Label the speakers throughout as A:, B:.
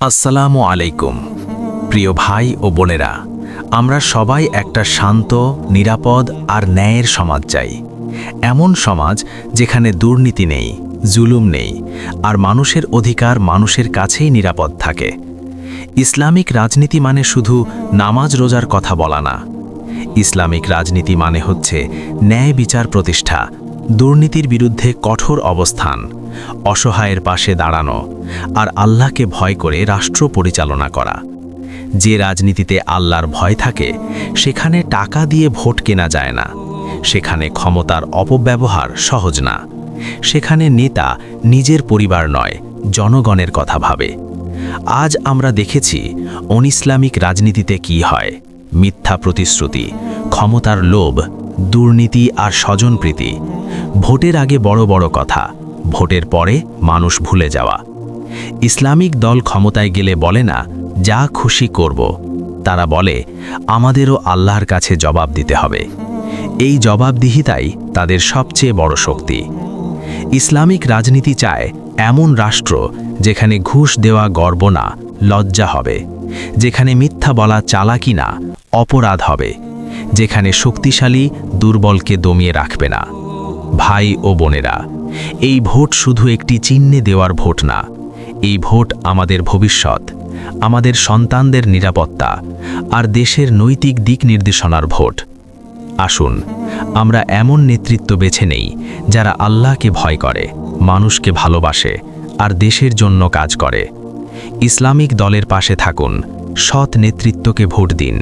A: আসসালামু আলাইকুম প্রিয় ভাই ও বোনেরা, আমরা সবাই একটা শান্ত, নিরাপদ আর ন্যায়ের সমাজ চাই। এমন সমাজ যেখানে দুর্নীতি নেই, জুলুম নেই, আর মানুষের অধিকার মানুষের কাছেই নিরাপদ থাকে। ইসলামিক রাজনীতি মানে শুধু নামাজ রোজার কথা বলা না। ইসলামিক রাজনীতি মানে হচ্ছে ন্যায় বিচার প্রতিষ্ঠা, দুর্নীতির বিরুদ্ধে কঠোর অবস্থান, অসহায়ের পাশে দাঁড়ানো, আর আল্লাহকে ভয় করে রাষ্ট্র পরিচালনা করা। যে রাজনীতিতে আল্লাহর ভয় থাকে, সেখানে টাকা দিয়ে ভোট কেনা যায় না, সেখানে ক্ষমতার অপব্যবহার সহজ না, সেখানে নেতা নিজের পরিবার নয়, জনগণের কথা ভাবে। আজ আমরা দেখেছি অনিসলামিক রাজনীতিতে কি হয়: মিথ্যা প্রতিশ্রুতি, ক্ষমতার লোভ, দুর্নীতি আর স্বজনপ্রীতি। ভোটের আগে বড় বড় কথা, ভোটের পরে মানুষ ভুলে যাওয়া। ইসলামিক দল ক্ষমতায় গেলে বলে না যা খুশি করব, তারা বলে আমাদেরও আল্লাহর কাছে জবাব দিতে হবে। এই জবাবদিহিতাই তাদের সবচেয়ে বড় শক্তি। ইসলামিক রাজনীতি চায় এমন রাষ্ট্র যেখানে ঘুষ দেওয়া গর্ব না, লজ্জা হবে, যেখানে মিথ্যা বলা চালাকি না, অপরাধ হবে, যেখানে শক্তিশালী দুর্বলকে দমিয়ে রাখবে না। ভাই ও বোনেরা, এই ভোট শুধু একটি চিহ্নে দেওয়ার ভোট না, এই ভোট আমাদের ভবিষ্যৎ, আমাদের সন্তানদের নিরাপত্তা আর দেশের নৈতিক দিক নির্দেশনার ভোট। আসুন আমরা এমন নেতৃত্ব বেছে নেই যারা আল্লাহকে ভয় করে, মানুষকে ভালোবাসে আর দেশের জন্য কাজ করে। ইসলামিক দলের পাশে থাকুন, সৎ নেতৃত্বকে ভোট দিন।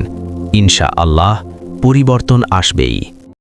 A: ইনশাআল্লাহ পরিবর্তন আসবেই।